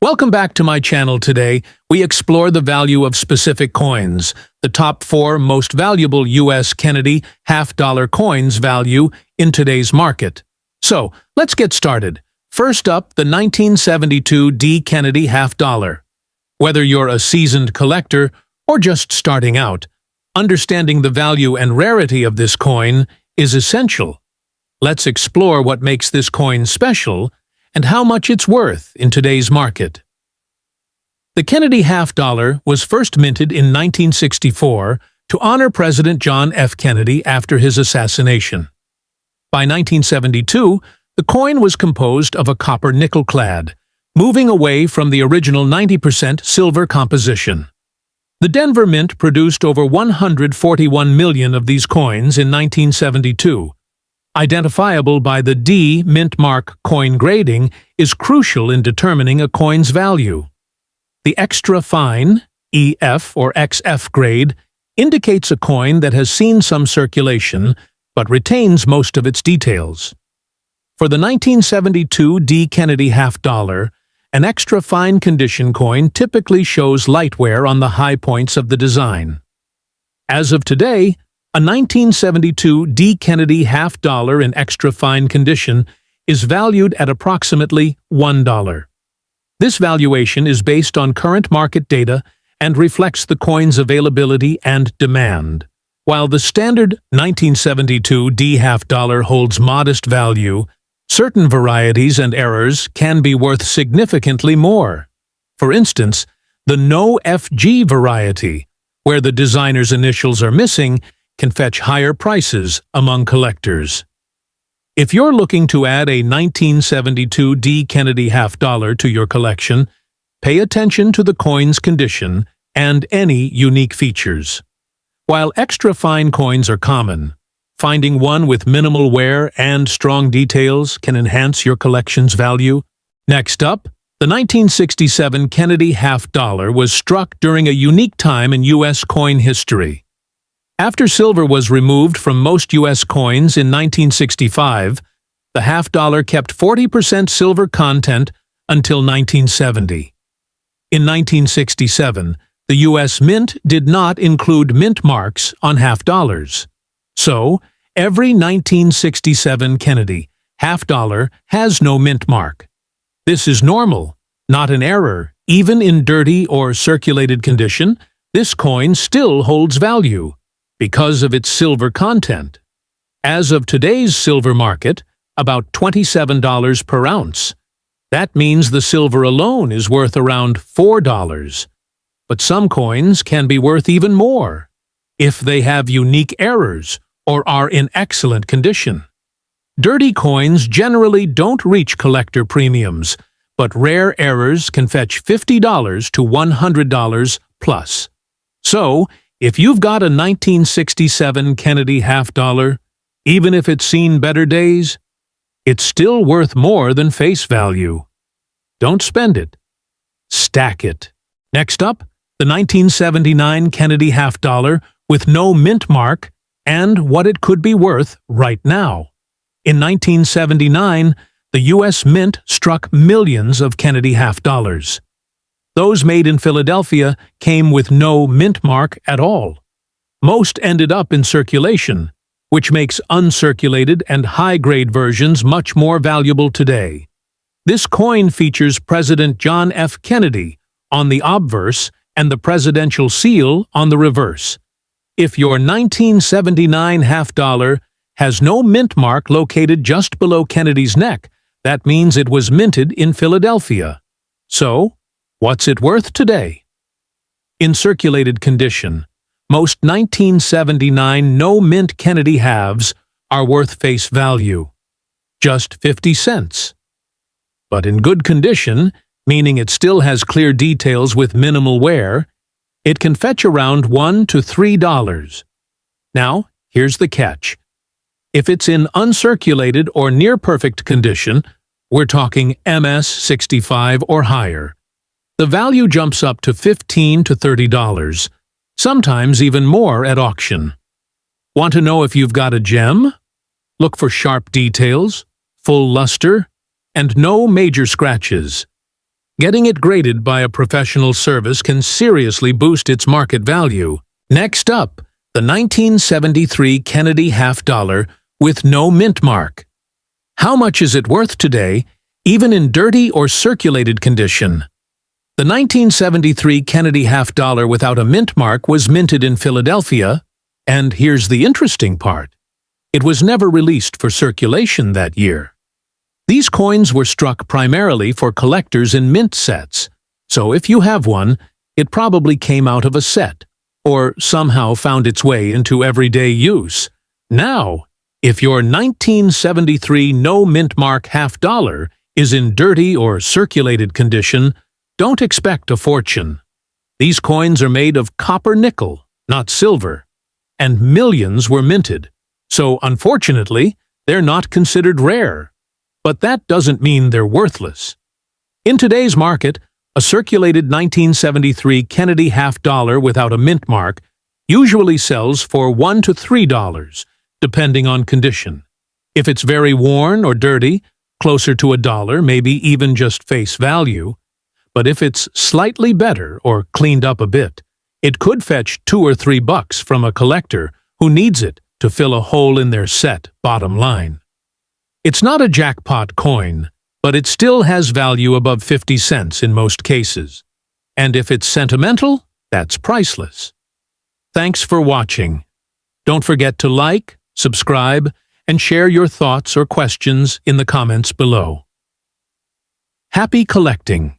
Welcome back to my channel. Today, we explore the value of specific coins, the top 4 most valuable U.S. Kennedy half-dollar coins value in today's market. So, let's get started. First up, the 1972 D. Kennedy half-dollar. Whether you're a seasoned collector or just starting out, understanding the value and rarity of this coin is essential. Let's explore what makes this coin special and how much it's worth in today's market. The Kennedy half-dollar was first minted in 1964 to honor President John F. Kennedy after his assassination. By 1972, the coin was composed of a copper nickel clad, moving away from the original 90% silver composition. The Denver Mint produced over 141 million of these coins in 1972. Identifiable by the D mint mark coin grading is crucial in determining a coin's value. The extra fine EF or XF grade indicates a coin that has seen some circulation but retains most of its details. For the 1972 D. Kennedy half-dollar, an extra fine condition coin typically shows light wear on the high points of the design. As of today, a 1972 D. Kennedy half-dollar in extra fine condition is valued at approximately $1. This valuation is based on current market data and reflects the coin's availability and demand. While the standard 1972 D. half-dollar holds modest value, certain varieties and errors can be worth significantly more. For instance, the No FG variety, where the designer's initials are missing, can fetch higher prices among collectors. If you're looking to add a 1972 D. Kennedy half-dollar to your collection, pay attention to the coin's condition and any unique features. While extra fine coins are common, finding one with minimal wear and strong details can enhance your collection's value. Next up, the 1967 Kennedy half-dollar was struck during a unique time in U.S. coin history. After silver was removed from most U.S. coins in 1965, the half-dollar kept 40% silver content until 1970. In 1967, the U.S. Mint did not include mint marks on half-dollars. So, every 1967 Kennedy half-dollar has no mint mark. This is normal, not an error. Even in dirty or circulated condition, this coin still holds value because of its silver content. As of today's silver market, about $27 per ounce. That means the silver alone is worth around $4. But some coins can be worth even more if they have unique errors or are in excellent condition. Dirty coins generally don't reach collector premiums, but rare errors can fetch $50 to $100 plus. So, if you've got a 1967 Kennedy half-dollar, even if it's seen better days, it's still worth more than face value. Don't spend it. Stack it. Next up, the 1979 Kennedy half-dollar with no mint mark and what it could be worth right now. In 1979, the U.S. Mint struck millions of Kennedy half-dollars. Those made in Philadelphia came with no mint mark at all. Most ended up in circulation, which makes uncirculated and high-grade versions much more valuable today. This coin features President John F. Kennedy on the obverse and the presidential seal on the reverse. If your 1979 half-dollar has no mint mark located just below Kennedy's neck, that means it was minted in Philadelphia. So, what's it worth today? In circulated condition, most 1979 no-mint Kennedy halves are worth face value, just 50 cents. But in good condition, meaning it still has clear details with minimal wear, it can fetch around $1 to $3. Now, here's the catch. If it's in uncirculated or near-perfect condition, we're talking MS-65 or higher, the value jumps up to $15 to $30, sometimes even more at auction. Want to know if you've got a gem? Look for sharp details, full luster, and no major scratches. Getting it graded by a professional service can seriously boost its market value. Next up, the 1973 Kennedy half dollar with no mint mark. How much is it worth today, even in dirty or circulated condition? The 1973 Kennedy half dollar without a mint mark was minted in Philadelphia, and here's the interesting part. It was never released for circulation that year. These coins were struck primarily for collectors in mint sets, so if you have one, it probably came out of a set, or somehow found its way into everyday use. Now, if your 1973 no mint mark half dollar is in dirty or circulated condition, don't expect a fortune. These coins are made of copper nickel, not silver, and millions were minted, so unfortunately, they're not considered rare. But that doesn't mean they're worthless. In today's market, a circulated 1973 Kennedy half dollar without a mint mark usually sells for $1 to $3, depending on condition. If it's very worn or dirty, closer to $1, maybe even just face value. But if it's slightly better or cleaned up a bit, it could fetch $2 or $3 from a collector who needs it to fill a hole in their set bottom line. It's not a jackpot coin, but it still has value above 50 cents in most cases. And if it's sentimental, that's priceless. Thanks for watching. Don't forget to like, subscribe, and share your thoughts or questions in the comments below. Happy collecting!